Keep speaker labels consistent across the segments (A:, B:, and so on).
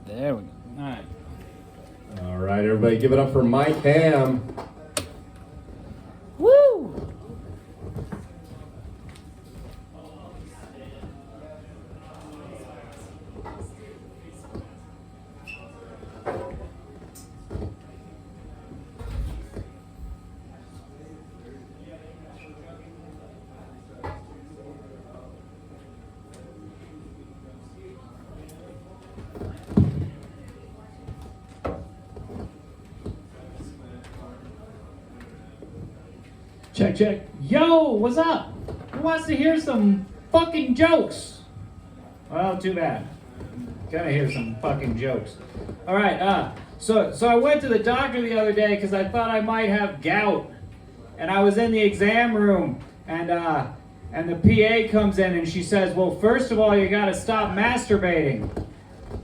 A: There we go. All right.
B: All right, everybody, give it up for Mike Ham.
A: Woo! Check, check. Yo, what's up? Who wants to hear some fucking jokes? Well, too bad. Gotta hear some fucking jokes. All right, so I went to the doctor the other day because I thought I might have gout. And I was in the exam room, and the PA comes in and she says, well, first of all, you gotta stop masturbating.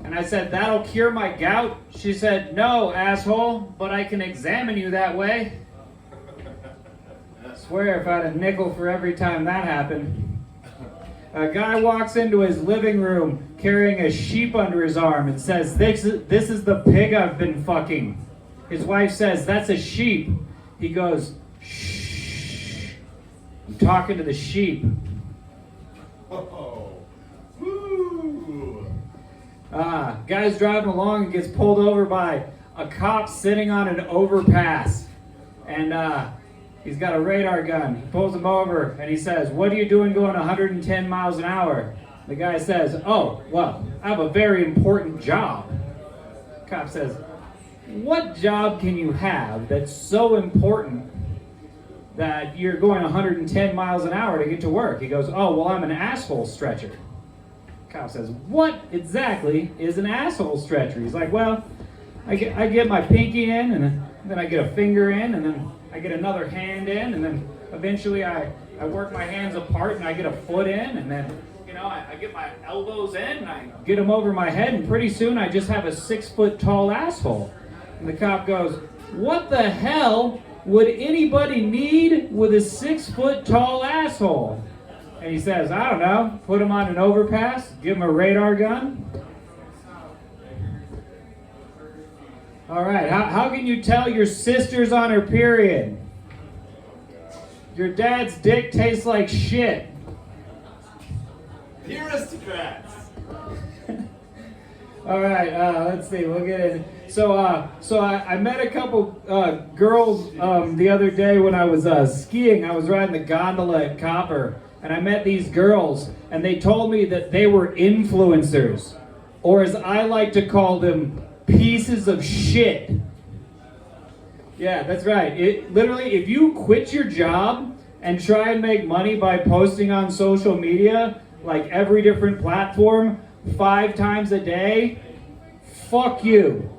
A: And I said, that'll cure my gout? She said, no, asshole, but I can examine you that way. I swear if I had a nickel for every time that happened. A guy walks into his living room carrying a sheep under his arm and says, this is the pig I've been fucking. His wife says, that's a sheep. He goes, shh, I'm talking to the sheep.
B: Oh, woo!
A: Guy's driving along and gets pulled over by a cop sitting on an overpass. And he's got a radar gun. He pulls him over and he says, what are you doing going 110 miles an hour? The guy says, oh, well, I have a very important job. Cop says, what job can you have that's so important that you're going 110 miles an hour to get to work? He goes, oh, well, I'm an asshole stretcher. Cop says, what exactly is an asshole stretcher? He's like, well, I get my pinky in, and then I get a finger in, and then I get another hand in, and then eventually I work my hands apart and I get a foot in, and then, I get my elbows in and I get them over my head, and pretty soon I just have a 6-foot tall asshole. And the cop goes, what the hell would anybody need with a 6-foot tall asshole? And he says, I don't know, put him on an overpass, give him a radar gun. All right, how can you tell your sister's on her period? Your dad's dick tastes like shit.
B: The aristocrats.
A: All right, let's see, we'll get in. So I met a couple girls the other day when I was skiing. I was riding the gondola at Copper, and I met these girls, and they told me that they were influencers, or as I like to call them, pieces of shit. Yeah, that's right. Literally, if you quit your job and try and make money by posting on social media, like every different platform, 5 times a day, fuck you.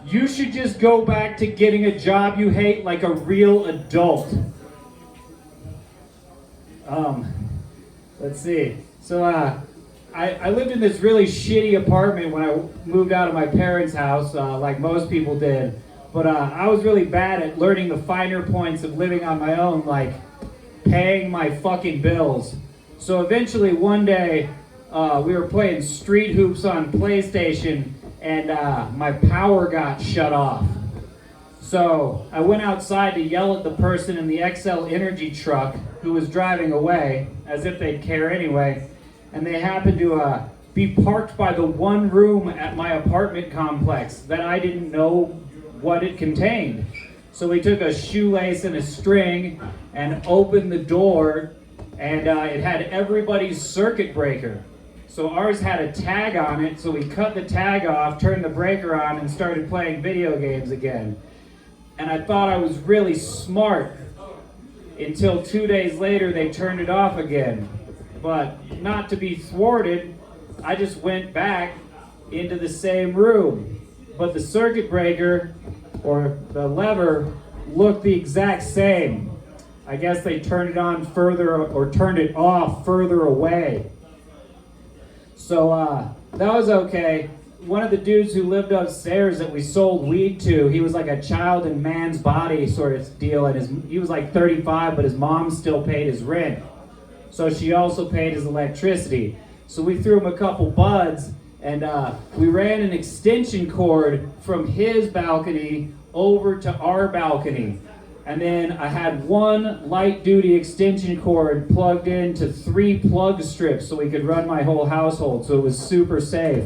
A: You should just go back to getting a job you hate like a real adult. Let's see. So, I lived in this really shitty apartment when I moved out of my parents' house, like most people did. But I was really bad at learning the finer points of living on my own, like paying my fucking bills. So eventually one day, we were playing Street Hoops on PlayStation, and my power got shut off. So I went outside to yell at the person in the XL Energy truck who was driving away, as if they'd care anyway. And they happened to be parked by the one room at my apartment complex that I didn't know what it contained. So we took a shoelace and a string and opened the door, and it had everybody's circuit breaker. So ours had a tag on it, so we cut the tag off, turned the breaker on, and started playing video games again. And I thought I was really smart until 2 days later they turned it off again. But not to be thwarted, I just went back into the same room. But the circuit breaker, or the lever, looked the exact same. I guess they turned it on further, or turned it off further away. So that was okay. One of the dudes who lived upstairs that we sold weed to, he was like a child in man's body sort of deal, and he was like 35, but his mom still paid his rent. So she also paid his electricity. So we threw him a couple buds, And we ran an extension cord from his balcony over to our balcony. And then I had one light-duty extension cord plugged into 3 plug strips so we could run my whole household, so it was super safe.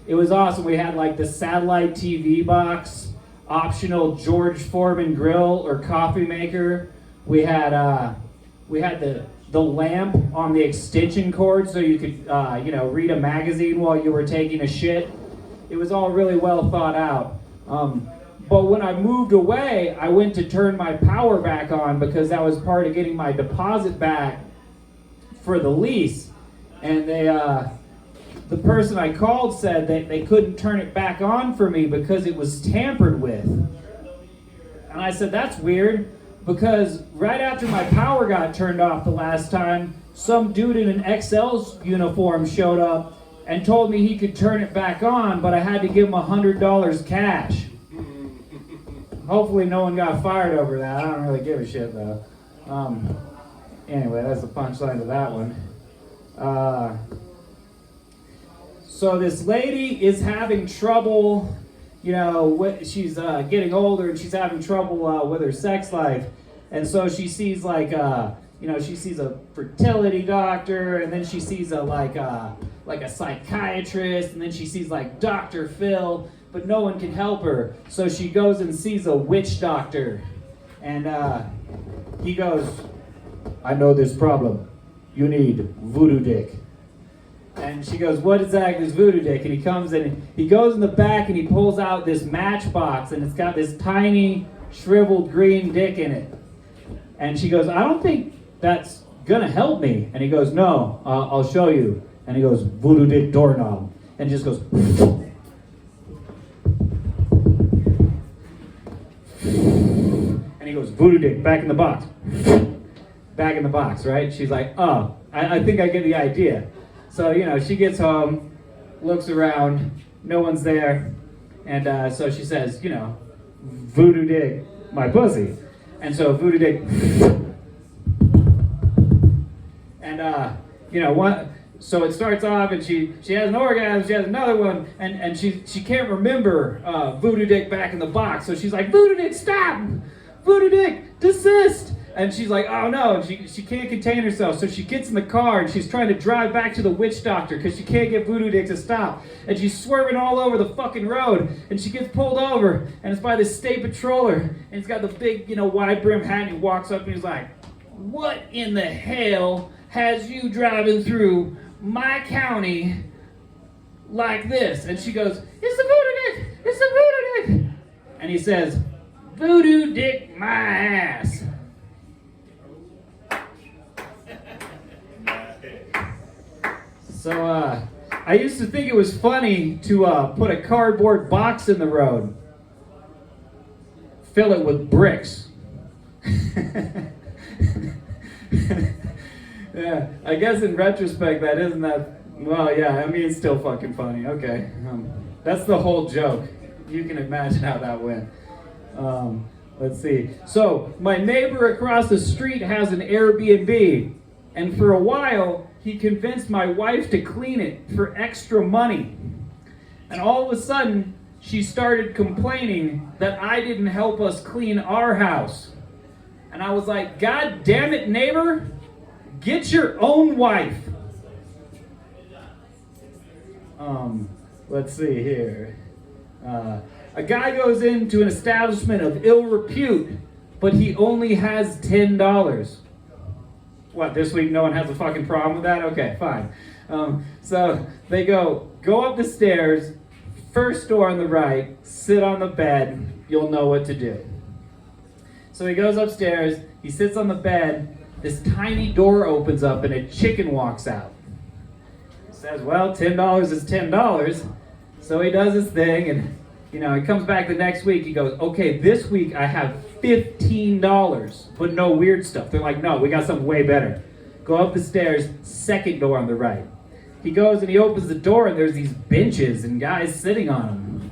A: It was awesome. We had like the satellite TV box, optional George Foreman grill or coffee maker. We had the lamp on the extension cord so you could read a magazine while you were taking a shit. It was all really well thought out. But when I moved away, I went to turn my power back on because that was part of getting my deposit back for the lease. And the person I called said that they couldn't turn it back on for me because it was tampered with. And I said, that's weird, because right after my power got turned off the last time, some dude in an XL uniform showed up and told me he could turn it back on, but I had to give him $100 cash. Hopefully no one got fired over that. I don't really give a shit though. Anyway, that's the punchline to that one. So this lady is having trouble, she's getting older and she's having trouble with her sex life. And so she sees she sees a fertility doctor, and then she sees a psychiatrist, and then she sees like Dr. Phil, but no one can help her. So she goes and sees a witch doctor. And he goes, I know this problem. You need voodoo dick. And she goes, what exactly is voodoo dick? And he comes in and he goes in the back and he pulls out this matchbox, and it's got this tiny shriveled green dick in it. And she goes, I don't think that's gonna help me. And he goes, no, I'll show you. And he goes, voodoo dick doorknob. And just goes, and he goes, voodoo dick, back in the box. Back in the box, right? She's like, oh, I think I get the idea. So, she gets home, looks around, no one's there. And so she says, voodoo dick, my pussy. And so voodoo dick, and so it starts off, and she has an orgasm, she has another one, and she can't remember voodoo dick back in the box. So she's like, voodoo dick, stop! Voodoo dick, desist! And she's like, oh no, and she can't contain herself. So she gets in the car and she's trying to drive back to the witch doctor because she can't get voodoo dick to stop. And she's swerving all over the fucking road. And she gets pulled over, and it's by this state patroller. And he's got the big, wide brim hat, and he walks up and he's like, what in the hell has you driving through my county like this? And she goes, it's the voodoo dick, it's the voodoo dick. And he says, voodoo dick my ass. So I used to think it was funny to put a cardboard box in the road, fill it with bricks. Yeah, I guess in retrospect that isn't that, well, yeah, I mean, it's still fucking funny. Okay, that's the whole joke. You can imagine how that went. Let's see. So my neighbor across the street has an Airbnb, and for a while, he convinced my wife to clean it for extra money. And all of a sudden, she started complaining that I didn't help us clean our house. And I was like, God damn it, neighbor, get your own wife. Let's see here. A guy goes into an establishment of ill repute, but he only has $10. What, this week no one has a fucking problem with that? Okay, fine. So they go up the stairs, first door on the right, sit on the bed, you'll know what to do. So he goes upstairs, he sits on the bed, this tiny door opens up and a chicken walks out. He says, well, $10 is $10. So he does his thing, and he comes back the next week, he goes, okay, this week I have $15, but no weird stuff. They're like, no, we got something way better. Go up the stairs, second door on the right. He goes and he opens the door, and there's these benches and guys sitting on them.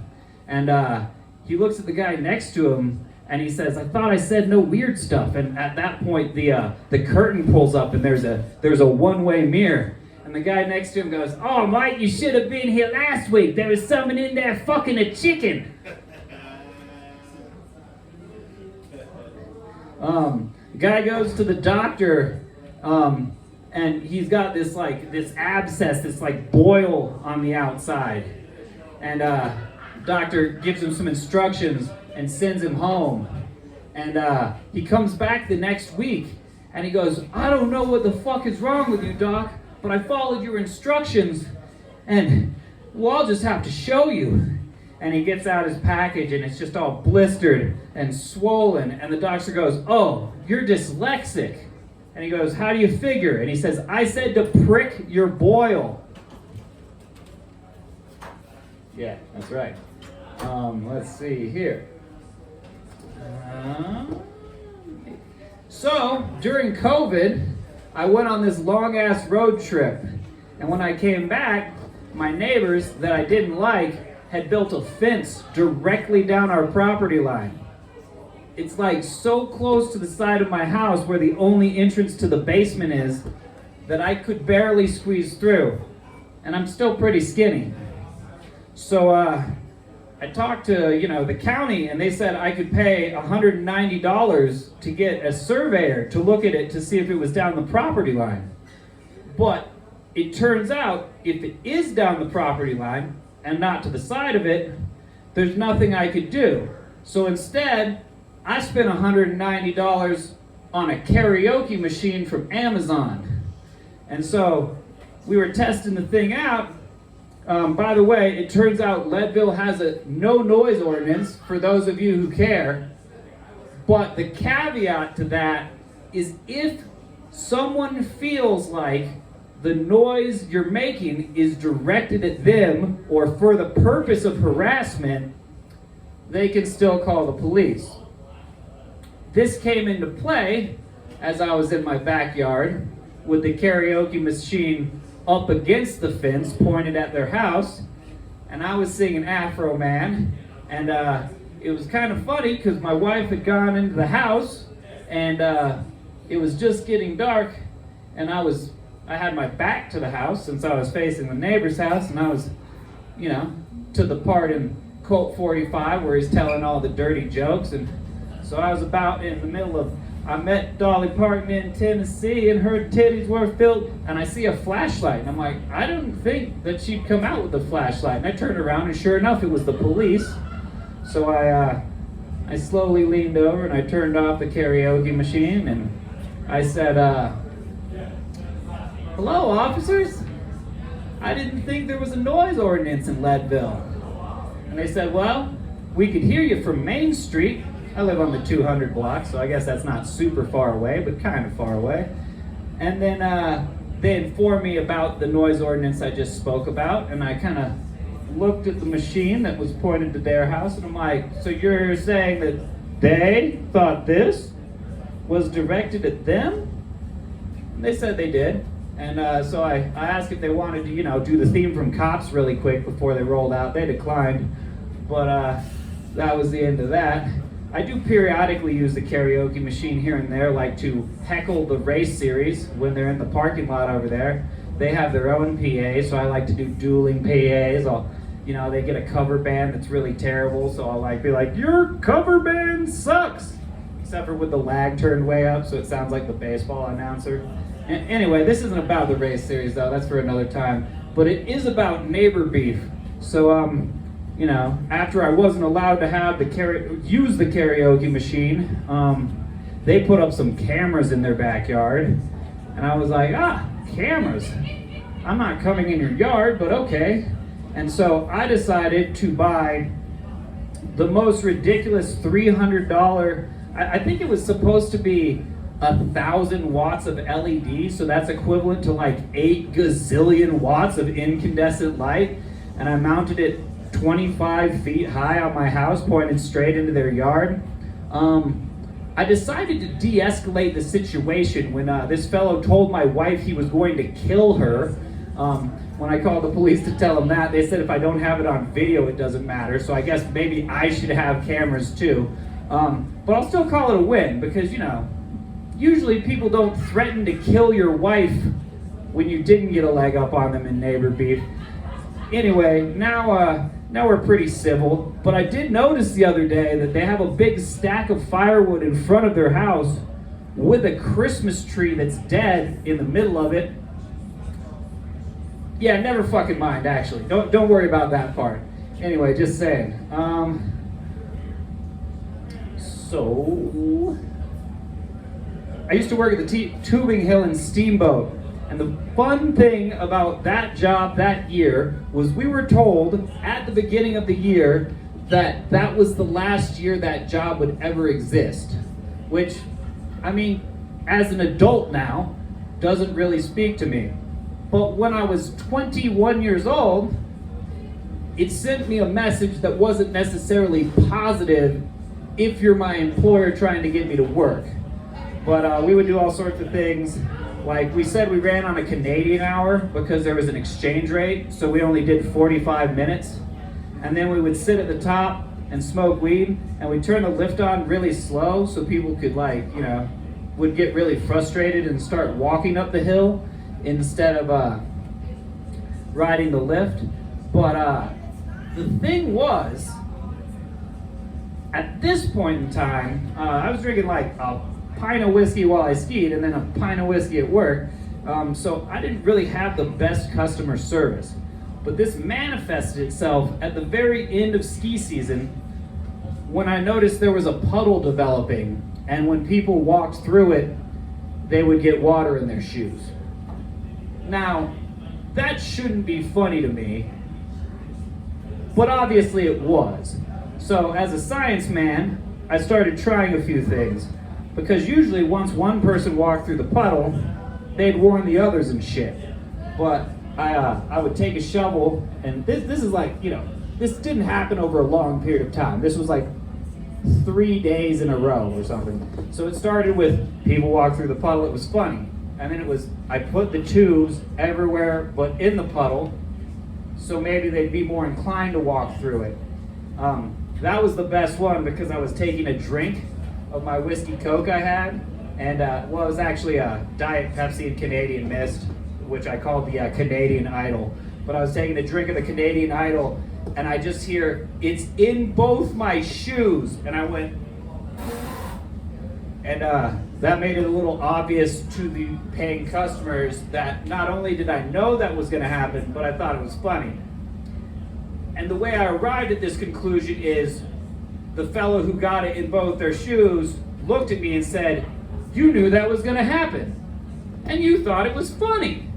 A: And he looks at the guy next to him, and he says, I thought I said no weird stuff. And at that point, the curtain pulls up, and there's a one-way mirror. And the guy next to him goes, "Oh, Mike, you should have been here last week. There was someone in there fucking a chicken." The guy goes to the doctor, and he's got this abscess, this boil on the outside. And doctor gives him some instructions and sends him home. And he comes back the next week, and he goes, "I don't know what the fuck is wrong with you, doc, but I followed your instructions, and well, I'll just have to show you." And he gets out his package, and it's just all blistered and swollen. And the doctor goes, "Oh, you're dyslexic." And he goes, "How do you figure?" And he says, "I said to prick your boil." Yeah, that's right. Let's see here. So, during COVID, I went on this long-ass road trip. And when I came back, my neighbors that I didn't like had built a fence directly down our property line. It's so close to the side of my house where the only entrance to the basement is that I could barely squeeze through. And I'm still pretty skinny. So I talked to the county, and they said I could pay $190 to get a surveyor to look at it to see if it was down the property line. But it turns out if it is down the property line and not to the side of it, there's nothing I could do. So instead, I spent $190 on a karaoke machine from Amazon. And so we were testing the thing out. By the way, it turns out Leadville has a no noise ordinance for those of you who care. But the caveat to that is if someone feels like the noise you're making is directed at them or for the purpose of harassment, they can still call the police. This came into play as I was in my backyard with the karaoke machine up against the fence pointed at their house, and I was singing Afro Man, and it was kind of funny because my wife had gone into the house, and it was just getting dark, and I had my back to the house since I was facing the neighbor's house, and I was, to the part in Colt 45 where he's telling all the dirty jokes, and so I was about in the middle of, I met Dolly Parton in Tennessee, and her titties were filled, and I see a flashlight, and I'm like, I didn't think that she'd come out with a flashlight, and I turned around, and sure enough, it was the police. So I slowly leaned over, and I turned off the karaoke machine, and I said, "Hello, officers. I didn't think there was a noise ordinance in Leadville." And they said, "Well, we could hear you from Main Street." I live on the 200 block, so I guess that's not super far away, but kind of far away. And then they informed me about the noise ordinance I just spoke about, and I kind of looked at the machine that was pointed to their house, and I'm like, "So you're saying that they thought this was directed at them?" And they said they did. And so I asked if they wanted to, do the theme from Cops really quick before they rolled out. They declined, but that was the end of that. I do periodically use the karaoke machine here and there, like to heckle the race series when they're in the parking lot over there. They have their own PA, so I like to do dueling PAs. They get a cover band that's really terrible, so I'll be like, "Your cover band sucks!" Except for with the lag turned way up, so it sounds like the baseball announcer. Anyway, this isn't about the race series, though. That's for another time. But it is about neighbor beef. So, after I wasn't allowed to use the karaoke machine, they put up some cameras in their backyard. And I was like, cameras? I'm not coming in your yard, but okay. And so I decided to buy the most ridiculous $300, I think it was supposed to be 1,000 watts of LED, so that's equivalent to 8 gazillion watts of incandescent light, and I mounted it 25 feet high on my house, pointed straight into their yard. I decided to de-escalate the situation when this fellow told my wife he was going to kill her. When I called the police to tell them that, they said if I don't have it on video, it doesn't matter, so I guess maybe I should have cameras too. But I'll still call it a win because, usually people don't threaten to kill your wife when you didn't get a leg up on them in neighbor beef. Anyway, now we're pretty civil, but I did notice the other day that they have a big stack of firewood in front of their house with a Christmas tree that's dead in the middle of it. Yeah, never fucking mind, actually. Don't worry about that part. Anyway, just saying. So I used to work at the Tubing Hill and Steamboat. And the fun thing about that job that year was we were told at the beginning of the year that that was the last year that job would ever exist. Which, I mean, as an adult now, doesn't really speak to me. But when I was 21 years old, it sent me a message that wasn't necessarily positive if you're my employer trying to get me to work. But we would do all sorts of things. Like we said, we ran on a Canadian hour because there was an exchange rate, so we only did 45 minutes. And then we would sit at the top and smoke weed, and we'd turn the lift on really slow so people could would get really frustrated and start walking up the hill instead of riding the lift. But the thing was, at this point in time, I was drinking like a pint of whiskey while I skied and then a pint of whiskey at work. So I didn't really have the best customer service. But this manifested itself at the very end of ski season when I noticed there was a puddle developing, and when people walked through it, they would get water in their shoes. Now, that shouldn't be funny to me, but obviously it was. So as a science man, I started trying a few things. Because usually once one person walked through the puddle, they'd warn the others and shit. But I would take a shovel, and this is like, this didn't happen over a long period of time. This was like 3 days in a row or something. So it started with people walk through the puddle, it was funny. And then it was, I put the tubes everywhere but in the puddle, so maybe they'd be more inclined to walk through it. That was the best one because I was taking a drink of my whiskey Coke I had, and it was actually a Diet Pepsi and Canadian Mist, which I called the Canadian Idol. But I was taking a drink of the Canadian Idol, and I just hear, it's in both my shoes, and I went, and that made it a little obvious to the paying customers that not only did I know that was gonna happen, but I thought it was funny. And the way I arrived at this conclusion is, the fellow who got it in both their shoes looked at me and said, "You knew that was gonna happen, and you thought it was funny."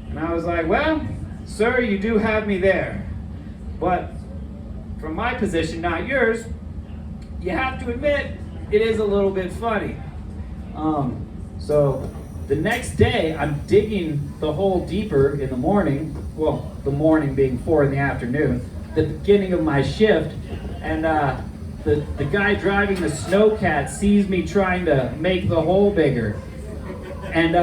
A: And I was like, "Well, sir, you do have me there. But from my position, not yours, you have to admit it is a little bit funny." So the next day, I'm digging the hole deeper in the morning, well, the morning being 4 in the afternoon, the beginning of my shift, and the guy driving the snowcat sees me trying to make the hole bigger, and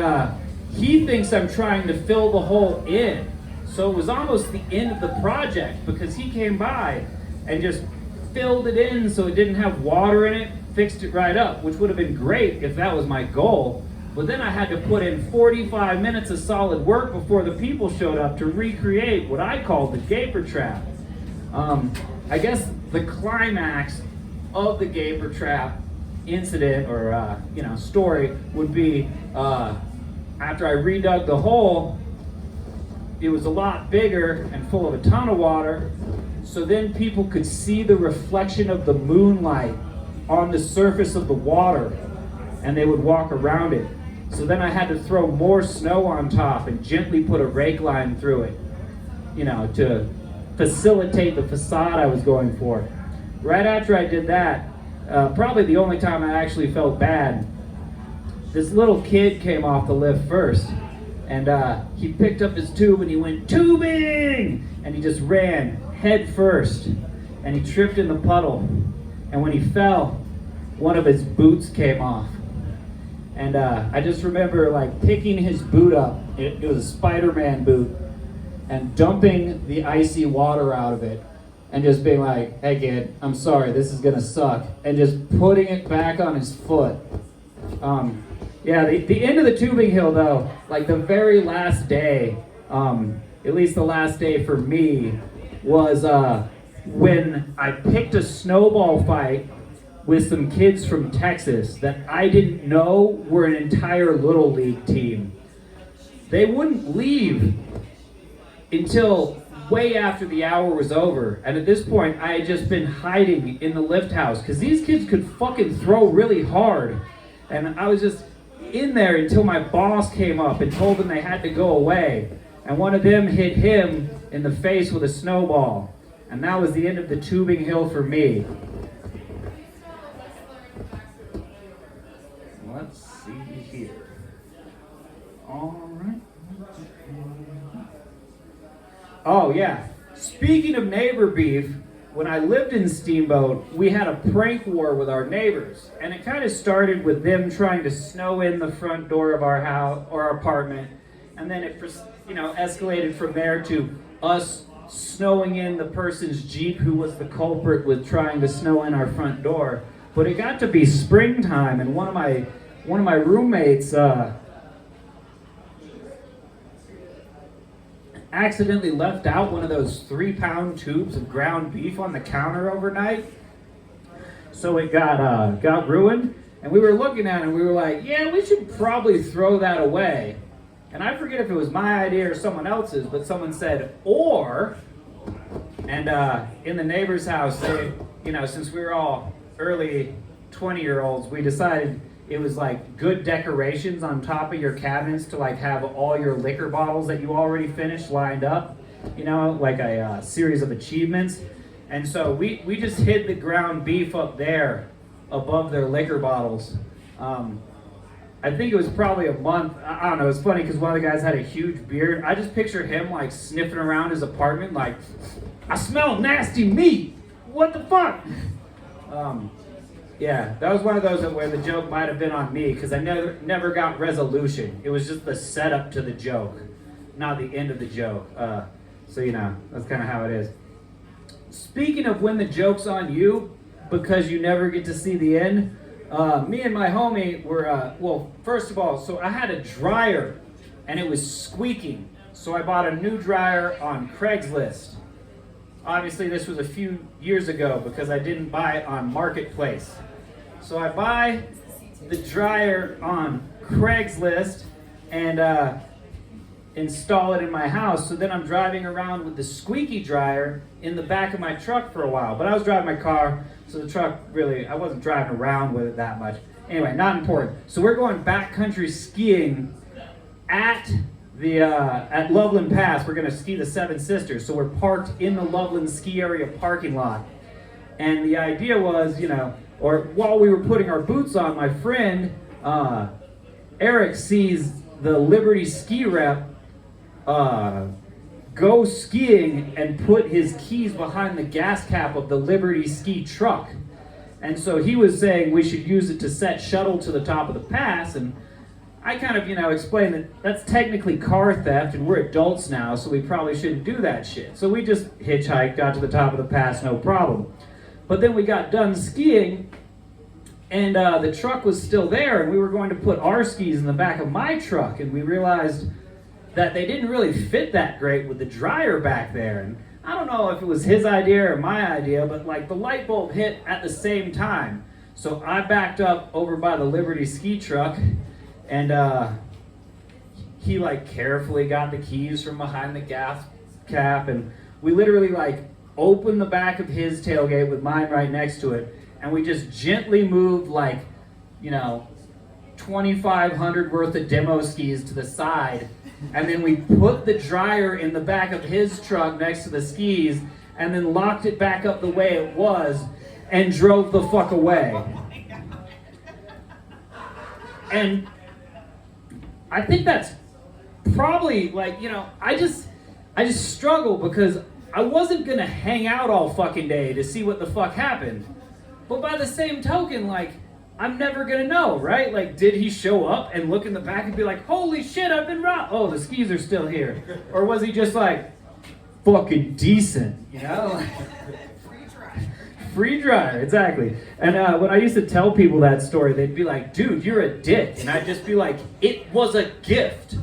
A: he thinks I'm trying to fill the hole in. So it was almost the end of the project because he came by and just filled it in so it didn't have water in it, fixed it right up, which would have been great if that was my goal. But then I had to put in 45 minutes of solid work before the people showed up to recreate what I called the Gaper Trap. I guess the climax of the Gaper Trap incident or story would be after I redug the hole, it was a lot bigger and full of a ton of water, so then people could see the reflection of the moonlight on the surface of the water, and they would walk around it. So then I had to throw more snow on top and gently put a rake line through it, to facilitate the facade I was going for. Right after I did that, probably the only time I actually felt bad, this little kid came off the lift first, and he picked up his tube and he went, "Tubing!" And he just ran head first, and he tripped in the puddle, and when he fell, one of his boots came off. And I just remember picking his boot up, it was a Spider-Man boot, and dumping the icy water out of it, and just being like, "Hey kid, I'm sorry, this is gonna suck," and just putting it back on his foot. Yeah, the end of the tubing hill though, like the very last day, at least the last day for me, was when I picked a snowball fight with some kids from Texas that I didn't know were an entire Little League team. They wouldn't leave until way after the hour was over. And at this point, I had just been hiding in the lift house because these kids could fucking throw really hard. And I was just in there until my boss came up and told them they had to go away. And one of them hit him in the face with a snowball. And that was the end of the tubing hill for me. Let's see here. All right. Oh yeah. Speaking of neighbor beef, when I lived in Steamboat, we had a prank war with our neighbors, and it kind of started with them trying to snow in the front door of our house or our apartment, and then it, escalated from there to us snowing in the person's Jeep who was the culprit with trying to snow in our front door. But it got to be springtime, and one of my roommates accidentally left out one of those 3-pound tubes of ground beef on the counter overnight. So it got ruined, and we were looking at it and we were like, yeah, we should probably throw that away. And I forget if it was my idea or someone else's, but someone said, and in the neighbor's house, they, since we were all early 20-year-olds, we decided it was like good decorations on top of your cabinets to like have all your liquor bottles that you already finished lined up, like a series of achievements. And so we just hid the ground beef up there above their liquor bottles. I think it was probably a month. I don't know. It's funny because one of the guys had a huge beard. I just picture him like sniffing around his apartment like, I smell nasty meat. What the fuck? Yeah, that was one of those where the joke might have been on me because I never got resolution. It was just the setup to the joke, not the end of the joke. So that's kind of how it is. Speaking of when the joke's on you because you never get to see the end, me and my homie were, first of all, so I had a dryer and it was squeaking. So I bought a new dryer on Craigslist. Obviously this was a few years ago because I didn't buy it on Marketplace. So I buy the dryer on Craigslist and install it in my house. So then I'm driving around with the squeaky dryer in the back of my truck for a while. But I was driving my car, so the truck I wasn't driving around with it that much. Anyway, not important. So we're going backcountry skiing at Loveland Pass. We're going to ski the Seven Sisters. So we're parked in the Loveland ski area parking lot. And the idea was, or while we were putting our boots on, my friend Eric sees the Liberty ski rep go skiing and put his keys behind the gas cap of the Liberty ski truck. And so he was saying we should use it to set shuttle to the top of the pass. And I kind of, explained that that's technically car theft and we're adults now, so we probably shouldn't do that shit. So we just hitchhiked, got to the top of the pass, no problem. But then we got done skiing and the truck was still there and we were going to put our skis in the back of my truck and we realized that they didn't really fit that great with the dryer back there. And I don't know if it was his idea or my idea, but like the light bulb hit at the same time. So I backed up over by the Liberty ski truck and he like carefully got the keys from behind the gas cap and we literally like opened the back of his tailgate with mine right next to it and we just gently moved like, 2,500 worth of demo skis to the side. And then we put the dryer in the back of his truck next to the skis and then locked it back up the way it was and drove the fuck away. And I think that's probably like, I just struggle because I wasn't gonna hang out all fucking day to see what the fuck happened. But by the same token, like, I'm never gonna know, right? Like, did he show up and look in the back and be like, holy shit, I've been robbed. Oh, the skis are still here. Or was he just like, fucking decent, Free free dryer, exactly. And when I used to tell people that story, they'd be like, dude, you're a dick. And I'd just be like, it was a gift.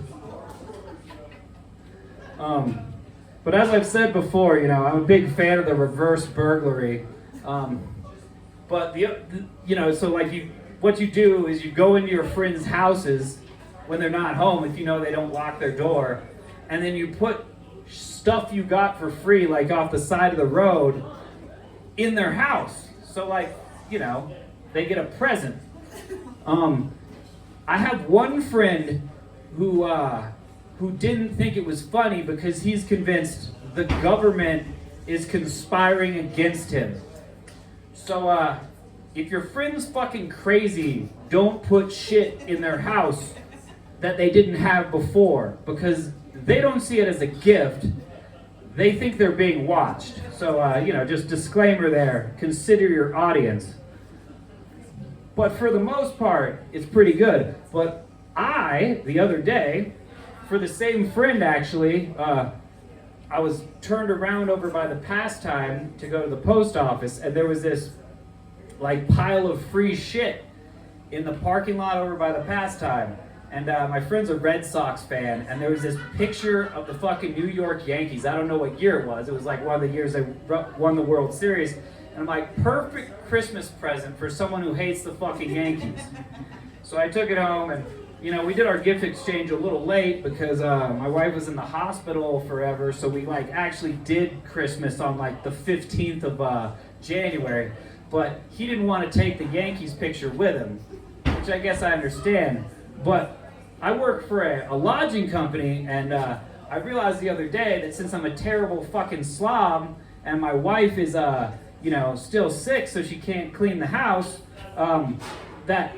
A: But as I've said before, you know, I'm a big fan of the reverse burglary. But so like what you do is you go into your friends' houses when they're not home, if you know they don't lock their door, and then you put stuff you got for free, like off the side of the road, in their house. So like, you know, they get a present. I have one friend who didn't think it was funny because he's convinced the government is conspiring against him. So if your friend's fucking crazy, don't put shit in their house that they didn't have before, because they don't see it as a gift. They think they're being watched. So, just disclaimer there. Consider your audience. But for the most part, it's pretty good. But the other day, for the same friend actually, I was turned around over by the pastime to go to the post office, and there was this like pile of free shit in the parking lot over by the pastime. And my friend's a Red Sox fan, and there was this picture of the fucking New York Yankees. I don't know what year it was. It was like one of the years they won the World Series. And I'm like, perfect Christmas present for someone who hates the fucking Yankees. So I took it home, and we did our gift exchange a little late because my wife was in the hospital forever. So we like actually did Christmas on like the 15th of January. But he didn't want to take the Yankees picture with him, which I guess I understand. But I work for a lodging company, and I realized the other day that since I'm a terrible fucking slob and my wife is, still sick so she can't clean the house, that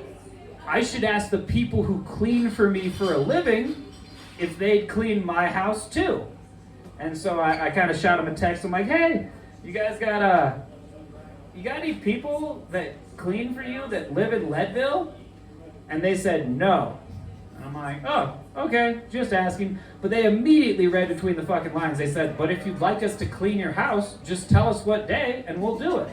A: I should ask the people who clean for me for a living if they'd clean my house too. And so I kind of shot him a text. I'm like, hey, you guys got any people that clean for you that live in Leadville? And they said no. And I'm like, oh, okay, just asking. But they immediately read between the fucking lines. They said, but if you'd like us to clean your house, just tell us what day and we'll do it.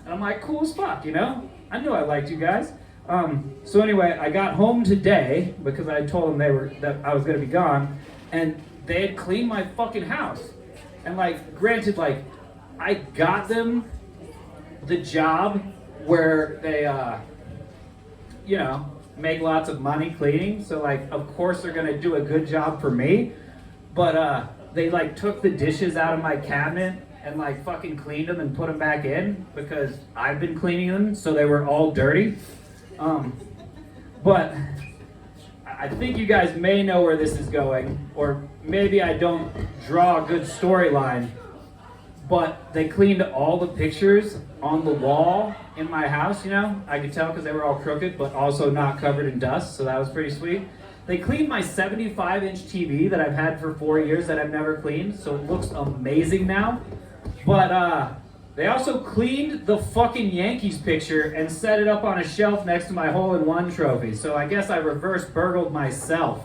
A: And I'm like, cool as fuck, I knew I liked you guys. So anyway, I got home today because I told them that I was gonna be gone, and they had cleaned my fucking house. And like, granted, like, I got them the job where they, make lots of money cleaning, so like of course they're gonna do a good job for me, but they like took the dishes out of my cabinet and like fucking cleaned them and put them back in because I've been cleaning them, so they were all dirty. But I think you guys may know where this is going, or maybe I don't draw a good storyline, but they cleaned all the pictures on the wall in my house, I could tell because they were all crooked, but also not covered in dust, so that was pretty sweet. They cleaned my 75-inch TV that I've had for 4 years that I've never cleaned, so it looks amazing now. But they also cleaned the fucking Yankees picture and set it up on a shelf next to my hole-in-one trophy, so I guess I reverse burgled myself.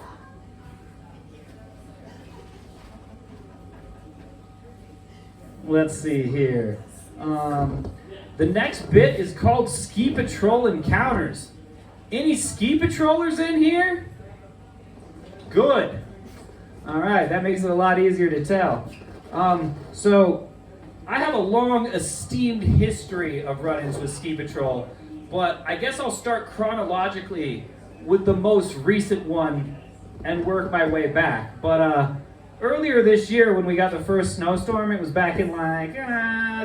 A: Let's see here. The next bit is called Ski Patrol Encounters. Any ski patrollers in here? Good. All right, that makes it a lot easier to tell. So I have a long esteemed history of run-ins with ski patrol, but I guess I'll start chronologically with the most recent one and work my way back. But earlier this year when we got the first snowstorm, it was back in like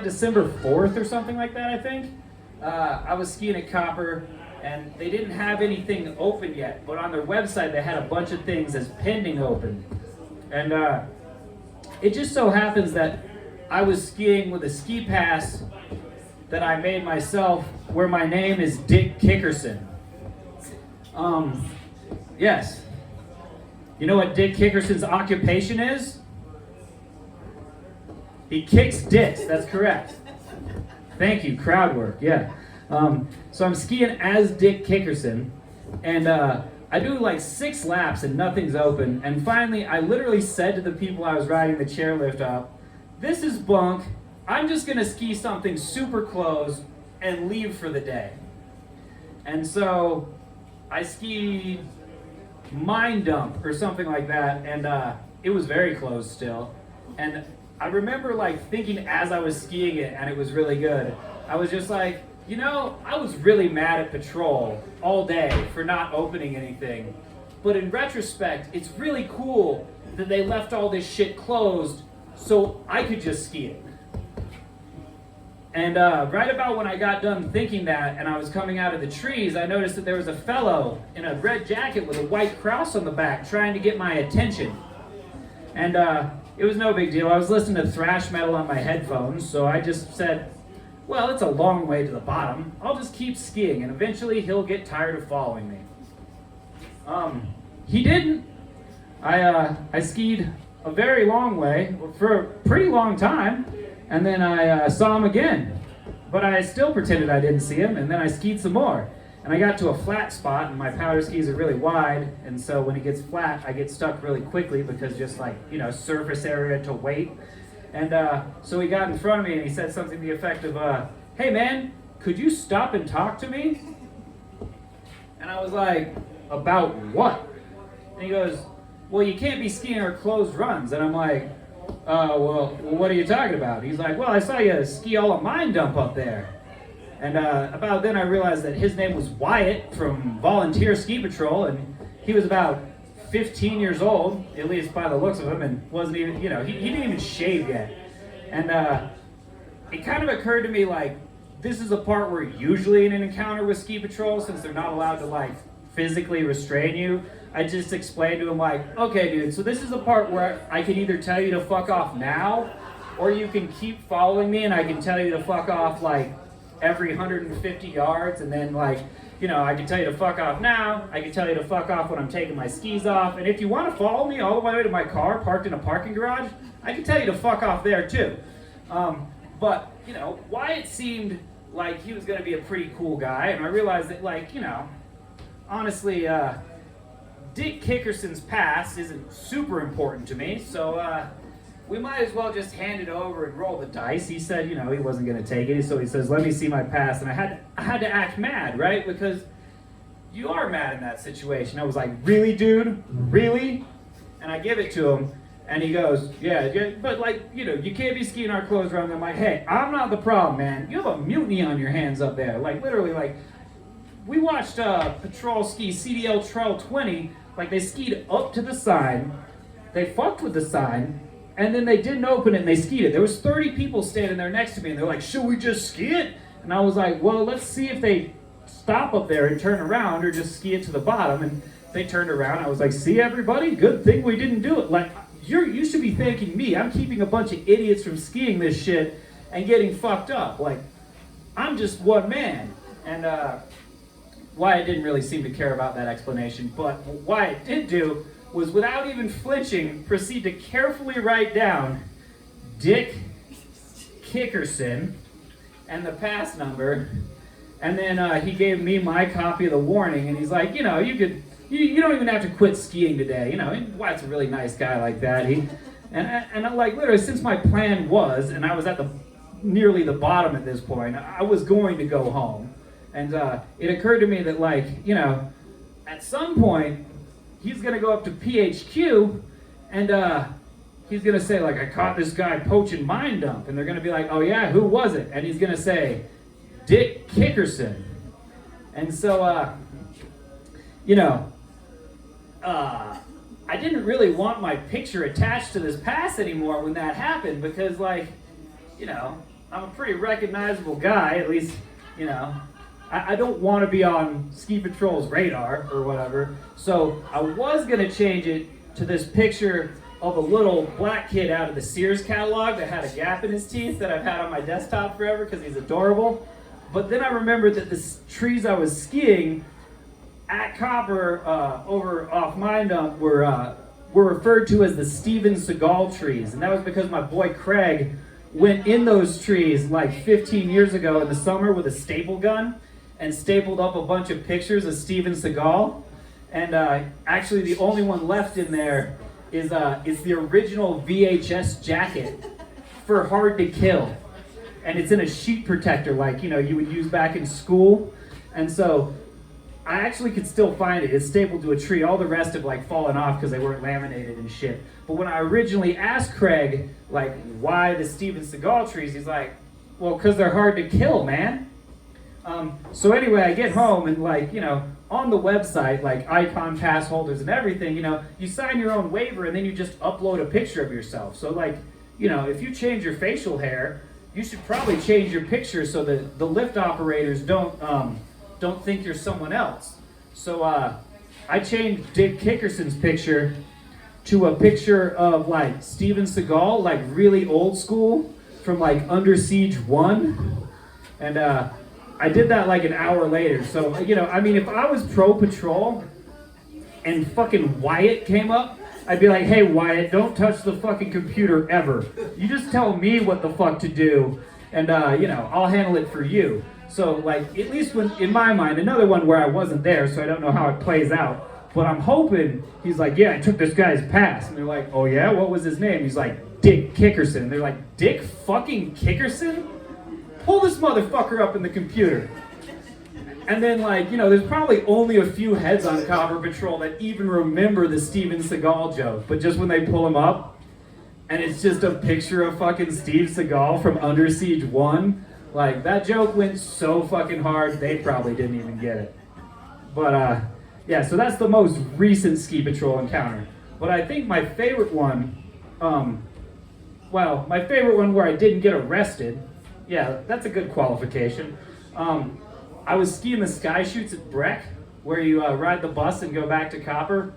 A: December 4th or something like that, I think. I was skiing at Copper, and they didn't have anything open yet, but on their website they had a bunch of things as pending open. And it just so happens that I was skiing with a ski pass that I made myself where my name is Dick Kickerson. Yes. You know what Dick Kickerson's occupation is? He kicks dicks, that's correct. Thank you, crowd work, yeah. So I'm skiing as Dick Kickerson, and I do like 6 laps and nothing's open, and finally I literally said to the people I was riding the chairlift up, this is bunk, I'm just gonna ski something super close and leave for the day. And so I skied Mine Dump or something like that, and it was very close still. And I remember like thinking as I was skiing it, and it was really good, I was just like, you know, I was really mad at Patrol all day for not opening anything. But in retrospect, it's really cool that they left all this shit closed so I could just ski it. And right about when I got done thinking that and I was coming out of the trees, I noticed that there was a fellow in a red jacket with a white cross on the back trying to get my attention. And it was no big deal. I was listening to thrash metal on my headphones, so I just said, well, it's a long way to the bottom. I'll just keep skiing, and eventually he'll get tired of following me. He didn't. I skied a very long way for a pretty long time, and then I saw him again. But I still pretended I didn't see him, and then I skied some more. And I got to a flat spot, and my powder skis are really wide, and so when it gets flat, I get stuck really quickly because just like, you know, surface area to weight. And so he got in front of me and he said something to the effect of, hey man, could you stop and talk to me? And I was like, about what? And he goes, well, you can't be skiing our closed runs. And I'm like, well, what are you talking about? He's like, well, I saw you ski all a Mine Dump up there. And about then I realized that his name was Wyatt from Volunteer Ski Patrol, and he was about 15 years old, at least by the looks of him, and wasn't even, you know, he didn't even shave yet. And it kind of occurred to me, like, this is a part where usually in an encounter with Ski Patrol, since they're not allowed to, like, physically restrain you, I just explained to him, like, okay, dude, so this is the part where I can either tell you to fuck off now, or you can keep following me and I can tell you to fuck off, like, every 150 yards, and then, like, you know, I can tell you to fuck off now, I can tell you to fuck off when I'm taking my skis off, and if you want to follow me all the way to my car parked in a parking garage, I can tell you to fuck off there too. But, you know, Wyatt seemed like he was going to be a pretty cool guy, and I realized that, like, you know, honestly, Dick Kickerson's past isn't super important to me, so we might as well just hand it over and roll the dice. He said, you know, he wasn't going to take it, so he says, let me see my past. And I had to act mad, right? Because you are mad in that situation. I was like, really, dude? Really? And I give it to him, and he goes, yeah, but, like, you know, you can't be skiing our clothes around. I'm like, hey, I'm not the problem, man. You have a mutiny on your hands up there. Like, literally, like, we watched Patrol ski CDL Trail 20. Like, they skied up to the sign, they fucked with the sign, and then they didn't open it and they skied it. There was 30 people standing there next to me, and they're like, should we just ski it? And I was like, well, let's see if they stop up there and turn around or just ski it to the bottom. And they turned around. I was like, see, everybody? Good thing we didn't do it. Like, you should be thanking me. I'm keeping a bunch of idiots from skiing this shit and getting fucked up. Like, I'm just one man. And Wyatt didn't really seem to care about that explanation. But what Wyatt did do was, without even flinching, proceed to carefully write down Dick Kickerson and the pass number, and then he gave me my copy of the warning, and he's like, you know, you don't even have to quit skiing today, you know. Wyatt's a really nice guy like that. And I'm like, literally, since my plan was, and I was at nearly the bottom at this point, I was going to go home, and it occurred to me that, like, you know, at some point, he's going to go up to PHQ, and he's going to say, like, I caught this guy poaching Mine Dump. And they're going to be like, oh, yeah, who was it? And he's going to say, Dick Kickerson. And so, you know, I didn't really want my picture attached to this pass anymore when that happened because, like, you know, I'm a pretty recognizable guy, at least, you know. I don't want to be on Ski Patrol's radar or whatever, so I was going to change it to this picture of a little black kid out of the Sears catalog that had a gap in his teeth that I've had on my desktop forever because he's adorable. But then I remembered that the trees I was skiing at Copper over off Mine Dump were referred to as the Steven Seagal trees, and that was because my boy Craig went in those trees like 15 years ago in the summer with a staple gun and stapled up a bunch of pictures of Steven Seagal. And actually the only one left in there is the original VHS jacket for Hard to Kill. and it's in a sheet protector like, you know, you would use back in school. And so I actually could still find it. It's stapled to a tree. All the rest have like fallen off because they weren't laminated and shit. But when I originally asked Craig, like, why the Steven Seagal trees, he's like, well, because they're hard to kill, man. So anyway, I get home and like, you know, on the website, like Icon pass holders and everything, you know, you sign your own waiver and then you just upload a picture of yourself. So like, you know, if you change your facial hair, you should probably change your picture so that the lift operators don't think you're someone else. So I changed Dick Kickerson's picture to a picture of like Steven Seagal, like really old school from like Under Siege 1. And I did that like an hour later. So, you know, I mean, if I was pro patrol and fucking Wyatt came up, I'd be like, hey, Wyatt, don't touch the fucking computer ever. You just tell me what the fuck to do, and, you know, I'll handle it for you. So, like, at least when, in my mind, another one where I wasn't there, so I don't know how it plays out, but I'm hoping he's like, yeah, I took this guy's pass. And they're like, oh, yeah? What was his name? He's like, Dick Kickerson. And they're like, Dick fucking Kickerson? Pull this motherfucker up in the computer. And then, like, you know, there's probably only a few heads on Copper Patrol that even remember the Steven Seagal joke. But just when they pull him up, and it's just a picture of fucking Steve Seagal from Under Siege 1, like, that joke went so fucking hard, they probably didn't even get it. But, yeah, so that's the most recent Ski Patrol encounter. But I think my favorite one, well, my favorite one where I didn't get arrested, yeah, that's a good qualification. I was skiing the sky shoots at Breck, where you ride the bus and go back to Copper.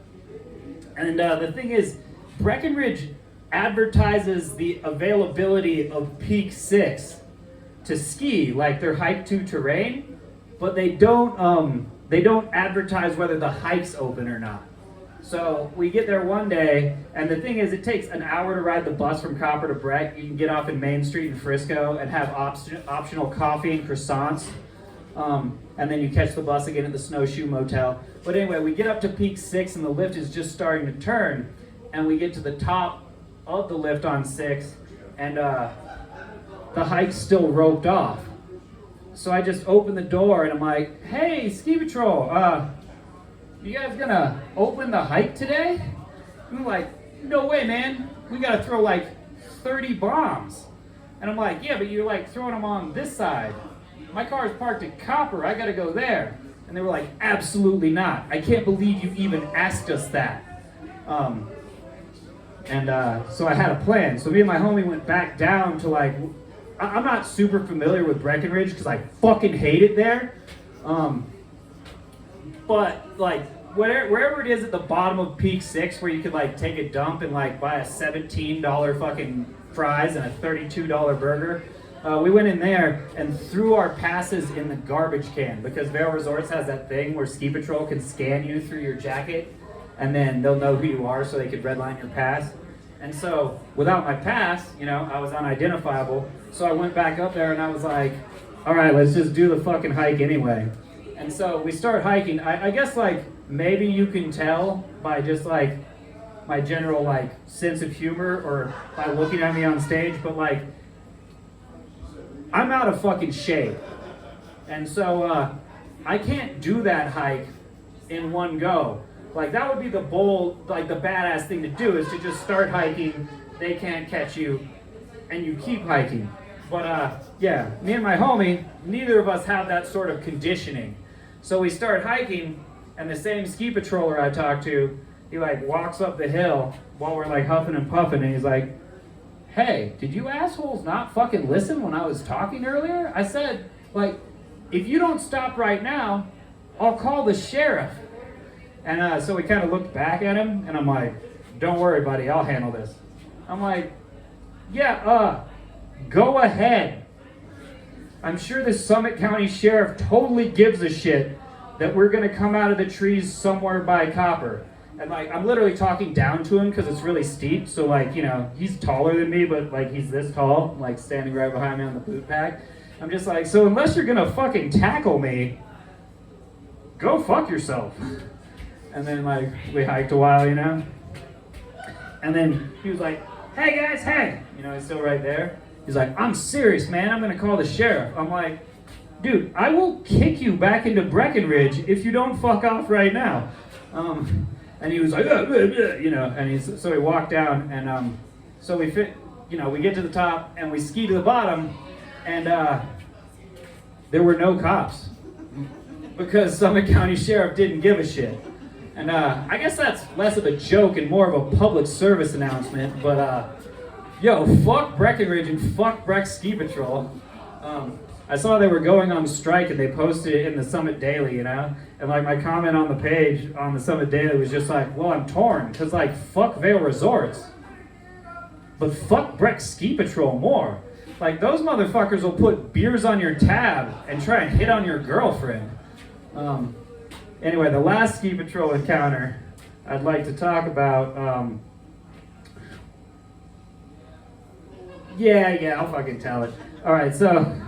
A: And the thing is, Breckenridge advertises the availability of Peak 6 to ski, like their hike to terrain, but they don't advertise whether the hike's open or not. So we get there one day, and the thing is, it takes an hour to ride the bus from Copper to Breck. You can get off in Main Street in Frisco and have optional coffee and croissants, and then you catch the bus again at the Snowshoe Motel. But anyway, we get up to Peak 6, and the lift is just starting to turn, and we get to the top of the lift on 6, and the hike's still roped off. So I just open the door, and I'm like, hey, Ski Patrol, you guys gonna open the hike today? And I'm like, no way, man. We gotta throw like 30 bombs. And I'm like, yeah, but you're like throwing them on this side. My car is parked at Copper. I gotta go there. And they were like, absolutely not. I can't believe you even asked us that. So I had a plan. So me and my homie went back down to like, I'm not super familiar with Breckenridge because I fucking hate it there. But like wherever it is at the bottom of Peak 6 where you could like take a dump and like buy a $17 fucking fries and a $32 burger, we went in there and threw our passes in the garbage can because Vail Resorts has that thing where Ski Patrol can scan you through your jacket and then they'll know who you are so they could redline your pass. And so without my pass, you know, I was unidentifiable. So I went back up there and I was like, all right, let's just do the fucking hike anyway. And so we start hiking. I guess like maybe you can tell by just like my general like sense of humor or by looking at me on stage, but like I'm out of fucking shape. And so I can't do that hike in one go. Like that would be the bold, like the badass thing to do is to just start hiking, they can't catch you, and you keep hiking. But yeah, me and my homie, neither of us have that sort of conditioning. So we start hiking, and the same ski patroller I talked to, he like walks up the hill while we're like huffing and puffing, and he's like, hey, did you assholes not fucking listen when I was talking earlier? I said, like, if you don't stop right now, I'll call the sheriff. And so we kind of looked back at him, and I'm like, don't worry, buddy, I'll handle this. I'm like, yeah, go ahead. I'm sure the Summit County Sheriff totally gives a shit that we're gonna come out of the trees somewhere by Copper. And like, I'm literally talking down to him because it's really steep. So like, you know, he's taller than me, but like he's this tall, like standing right behind me on the boot pack. I'm just like, so unless you're gonna fucking tackle me, go fuck yourself. And then like, we hiked a while, you know? And then he was like, hey guys, hey! You know, he's still right there. He's like, I'm serious, man. I'm going to call the sheriff. I'm like, dude, I will kick you back into Breckenridge if you don't fuck off right now. And he was like, you know, and so he walked down, and so we get to the top, and we ski to the bottom, and there were no cops because Summit County Sheriff didn't give a shit. And I guess that's less of a joke and more of a public service announcement, but yo, fuck Breckenridge and fuck Breck Ski Patrol. I saw they were going on strike and they posted it in the Summit Daily, you know? And like my comment on the page on the Summit Daily was just like, well, I'm torn, because like, fuck Vail Resorts, but fuck Breck Ski Patrol more. Like, those motherfuckers will put beers on your tab and try and hit on your girlfriend. Anyway, the last Ski Patrol encounter I'd like to talk about, yeah, I'll fucking tell it. All right, so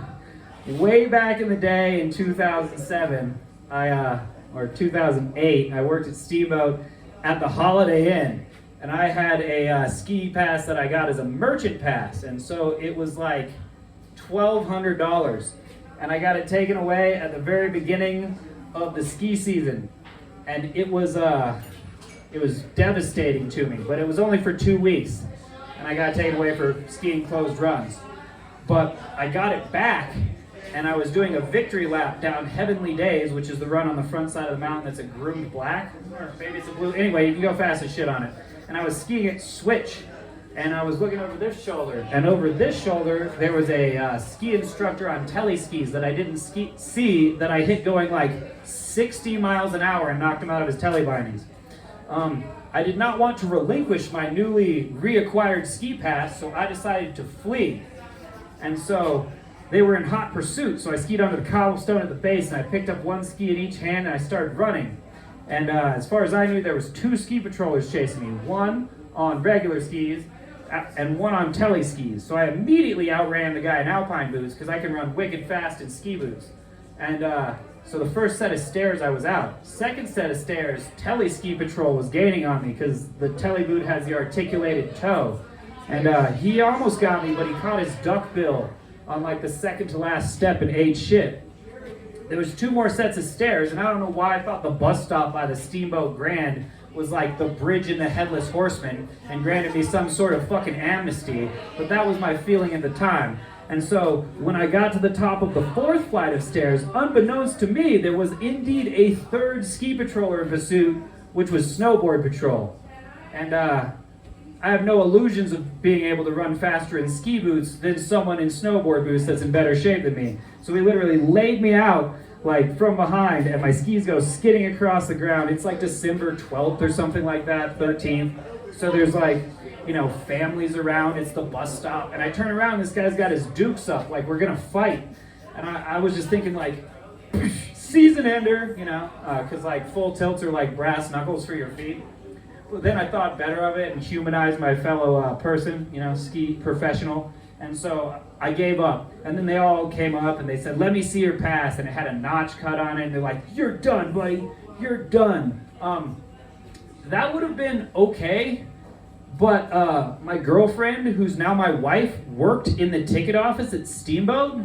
A: way back in the day in 2007, or 2008, I worked at Steamboat at the Holiday Inn, and I had a ski pass that I got as a merchant pass, and so it was like $1,200, and I got it taken away at the very beginning of the ski season, and it was devastating to me, but it was only for 2 weeks, and I got it taken away for skiing closed runs. But I got it back, and I was doing a victory lap down Heavenly Days, which is the run on the front side of the mountain that's a groomed black, or maybe it's a blue. Anyway, you can go fast as shit on it. And I was skiing at Switch, and I was looking over this shoulder, and over this shoulder there was a ski instructor on tele skis that I didn't see that I hit going like 60 miles an hour and knocked him out of his tele bindings. I did not want to relinquish my newly reacquired ski pass, so I decided to flee. And so they were in hot pursuit, so I skied onto the cobblestone at the base, and I picked up one ski in each hand, and I started running. And as far as I knew, there was 2 ski patrollers chasing me, one on regular skis and one on tele skis. So I immediately outran the guy in alpine boots because I can run wicked fast in ski boots. And so the first set of stairs, I was out. Second set of stairs, tele ski patrol was gaining on me because the tele boot has the articulated toe. And he almost got me, but he caught his duck bill on like the second to last step and ate shit. There was 2 more sets of stairs, and I don't know why I thought the bus stop by the Steamboat Grand was like the bridge in the Headless Horseman and granted me some sort of fucking amnesty, but that was my feeling at the time. And so when I got to the top of the 4th flight of stairs, unbeknownst to me, there was indeed a 3rd ski patroller in pursuit, which was Snowboard Patrol. And I have no illusions of being able to run faster in ski boots than someone in snowboard boots that's in better shape than me. So he literally laid me out like from behind, and my skis go skidding across the ground. It's like December 12th or something like that, 13th. So there's like, you know, families around. It's the bus stop, and I turn around, this guy's got his dukes up like we're gonna fight. And I was just thinking like, season ender, you know, because like full tilts are like brass knuckles for your feet. Well, then I thought better of it and humanized my fellow person, you know, ski professional. And so I gave up. And then they all came up and they said, let me see your pass. And it had a notch cut on it. And they're like, you're done, buddy. You're done. That would have been okay. But my girlfriend, who's now my wife, worked in the ticket office at Steamboat.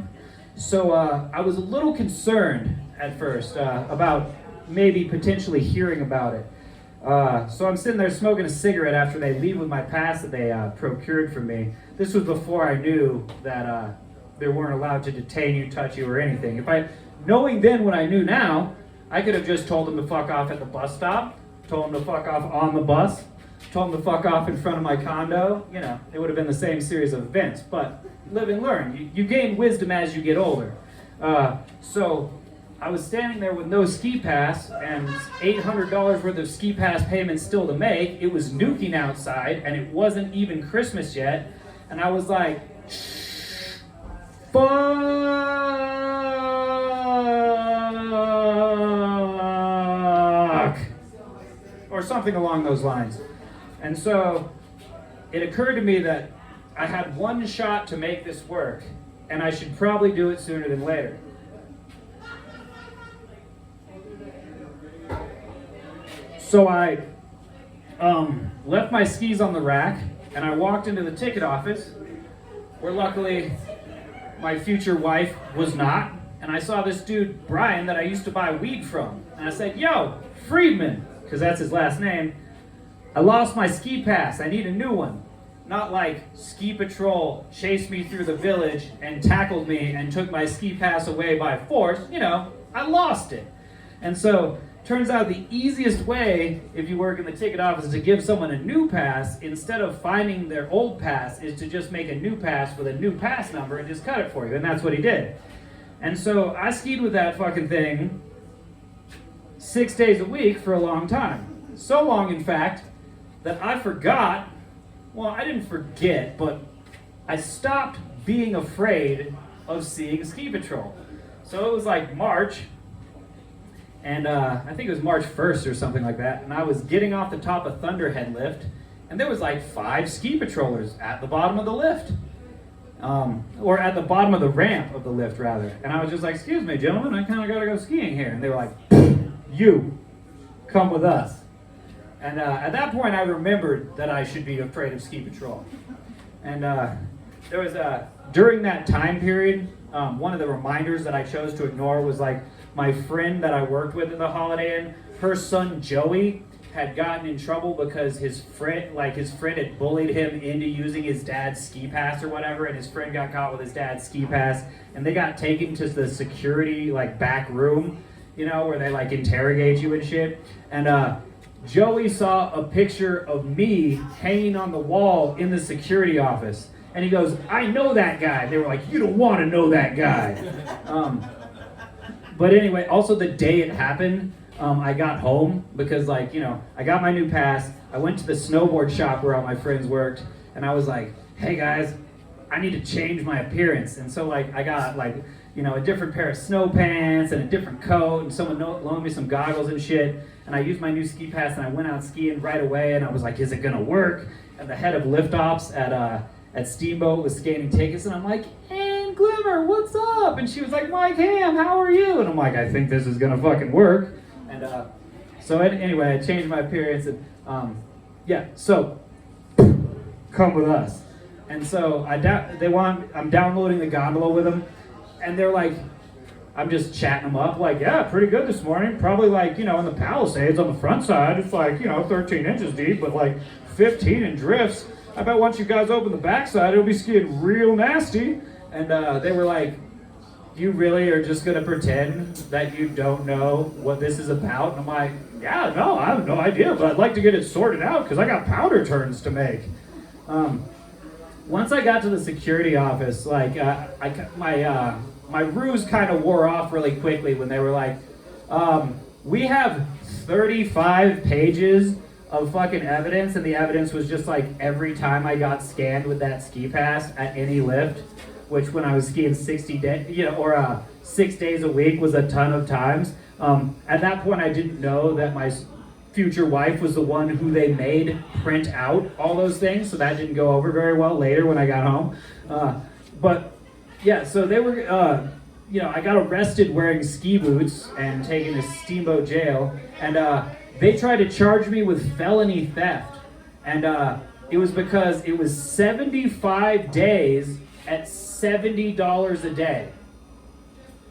A: So I was a little concerned at first about maybe potentially hearing about it. So I'm sitting there smoking a cigarette after they leave with my pass that they procured for me. This was before I knew that they weren't allowed to detain you, touch you, or anything. Knowing then what I knew now, I could have just told them to fuck off at the bus stop, told them to fuck off on the bus, told them to fuck off in front of my condo. You know, it would have been the same series of events. But live and learn. You gain wisdom as you get older. So I was standing there with no ski pass and $800 worth of ski pass payments still to make. It was nuking outside and it wasn't even Christmas yet. And I was like, fuck, or something along those lines. And so it occurred to me that I had one shot to make this work and I should probably do it sooner than later. So I left my skis on the rack, and I walked into the ticket office, where luckily my future wife was not. And I saw this dude, Brian, that I used to buy weed from. And I said, yo, Friedman, because that's his last name, I lost my ski pass. I need a new one. Not like ski patrol chased me through the village and tackled me and took my ski pass away by force. You know, I lost it. And so, turns out the easiest way, if you work in the ticket office, to give someone a new pass, instead of finding their old pass, is to just make a new pass with a new pass number and just cut it for you. And that's what he did. And so I skied with that fucking thing 6 days a week for a long time. So long, in fact, that I forgot, well, I didn't forget, but I stopped being afraid of seeing ski patrol. So it was like March, and I think it was March 1st or something like that, and I was getting off the top of Thunderhead lift, and there was like 5 ski patrollers at the bottom of the lift. Or at the bottom of the ramp of the lift, rather. And I was just like, excuse me, gentlemen, I kind of got to go skiing here. And they were like, you, come with us. And at that point, I remembered that I should be afraid of ski patrol. And there was, during that time period, one of the reminders that I chose to ignore was like my friend that I worked with at the Holiday Inn, her son Joey had gotten in trouble because his friend had bullied him into using his dad's ski pass or whatever, and his friend got caught with his dad's ski pass, and they got taken to the security like back room, you know, where they like interrogate you and shit. And Joey saw a picture of me hanging on the wall in the security office, and he goes, "I know that guy." They were like, "You don't want to know that guy." But anyway, also the day it happened, I got home because, like, you know, I got my new pass. I went to the snowboard shop where all my friends worked, and I was like, hey guys, I need to change my appearance. And so, like, I got, like, you know, a different pair of snow pants and a different coat, and someone loaned me some goggles and shit. And I used my new ski pass, and I went out skiing right away, and I was like, is it gonna work? And the head of lift ops at Steamboat was scanning tickets, and I'm like, Ann Glimmer, what's up? And she was like, Mike Ham, how are you? And I'm like, I think this is gonna fucking work. And so anyway, I changed my appearance, and yeah, so come with us. And so I'm downloading the gondola with them, and they're like, I'm just chatting them up, like, yeah, pretty good this morning. Probably like, you know, in the Palisades on the front side, it's like, you know, 13 inches deep, but like 15 in drifts. I bet once you guys open the backside, it'll be skiing real nasty. And they were like, you really are just gonna pretend that you don't know what this is about? And I'm like, yeah, no, I have no idea, but I'd like to get it sorted out because I got powder turns to make. Once I got to the security office, like, my ruse kind of wore off really quickly when they were like, we have 35 pages of fucking evidence, and the evidence was just like every time I got scanned with that ski pass at any lift, which when I was skiing 60 days, you know, or 6 days a week was a ton of times. At that point, I didn't know that my future wife was the one who they made print out all those things, so that didn't go over very well later when I got home. But yeah, so they were, you know, I got arrested wearing ski boots and taken to Steamboat jail, and they tried to charge me with felony theft, and it was because it was 75 days at $70 a day.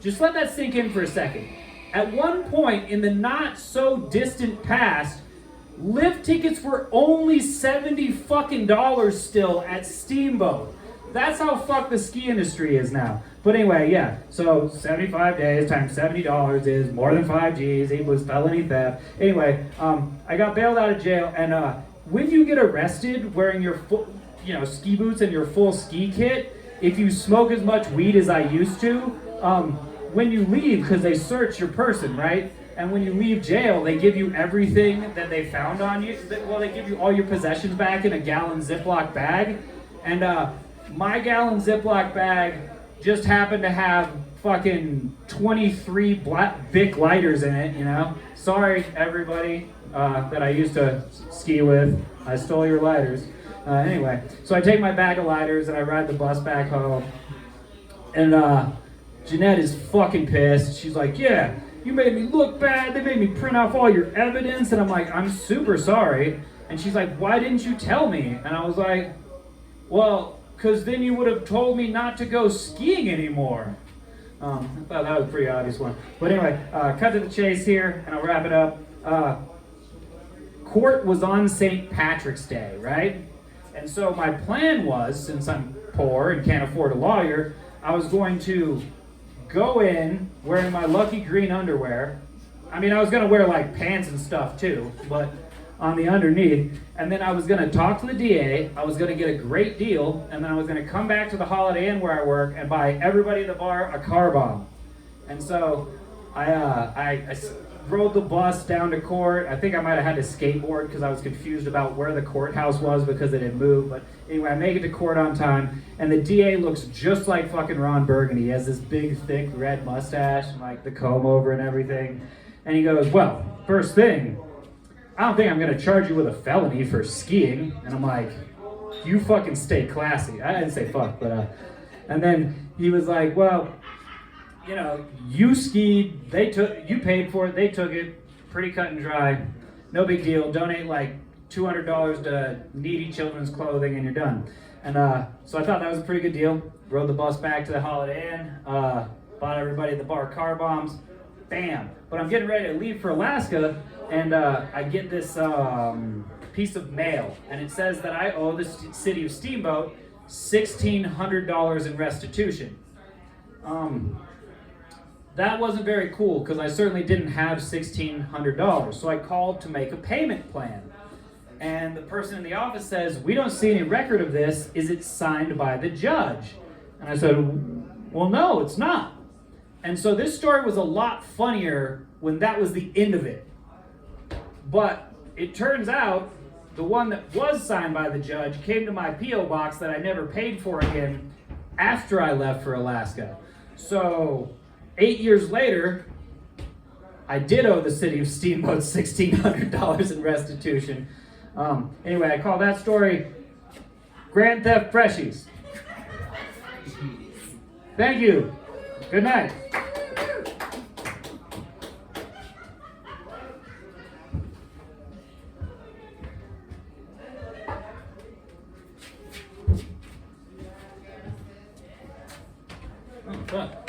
A: Just let that sink in for a second. At one point in the not so distant past, lift tickets were only $70 fucking still at Steamboat. That's how fucked the ski industry is now. But anyway, yeah, so 75 days times $70 is more than 5 G's equals felony theft. Anyway, I got bailed out of jail, and when you get arrested wearing your full, you know, ski boots and your full ski kit, if you smoke as much weed as I used to, when you leave, because they search your person, right? And when you leave jail, they give you everything that they found on you. Well, they give you all your possessions back in a gallon Ziploc bag. And my gallon Ziploc bag just happened to have fucking 23 black Bic lighters in it, you know? Sorry, everybody that I used to ski with. I stole your lighters. Anyway, so I take my bag of lighters and I ride the bus back home. And Jeanette is fucking pissed. She's like, yeah, you made me look bad. They made me print off all your evidence. And I'm like, I'm super sorry. And she's like, why didn't you tell me? And I was like, well, because then you would have told me not to go skiing anymore. I thought that was a pretty obvious one. But anyway, cut to the chase here, and I'll wrap it up. Court was on St. Patrick's Day, right? And so my plan was, since I'm poor and can't afford a lawyer, I was going to go in wearing my lucky green underwear. I mean, I was going to wear like pants and stuff too, but on the underneath. And then I was going to talk to the DA. I was going to get a great deal. And then I was going to come back to the Holiday Inn where I work and buy everybody at the bar a car bomb. And so I rode the bus down to court. I think I might have had to skateboard because I was confused about where the courthouse was because it had moved. But anyway, I make it to court on time, and the DA looks just like fucking Ron Burgundy. He has this big, thick, red mustache and like the comb over and everything. And he goes, well, first thing, I don't think I'm going to charge you with a felony for skiing. And I'm like, you fucking stay classy. I didn't say fuck, but, and then he was like, well, you know, you skied, you paid for it, they took it, pretty cut and dry, no big deal, donate like $200 to needy children's clothing and you're done. And so I thought that was a pretty good deal. Rode the bus back to the Holiday Inn, bought everybody at the bar car bombs, bam. But I'm getting ready to leave for Alaska, and I get this piece of mail, and it says that I owe the city of Steamboat $1,600 in restitution. That wasn't very cool because I certainly didn't have $1,600. So I called to make a payment plan. And the person in the office says, we don't see any record of this. Is it signed by the judge? And I said, well, no, it's not. And so this story was a lot funnier when that was the end of it. But it turns out the one that was signed by the judge came to my P.O. box that I never paid for again after I left for Alaska. So 8 years later, I did owe the city of Steamboat $1,600 in restitution. Anyway, I call that story Grand Theft Freshies. Thank you. Good night. Oh, fuck.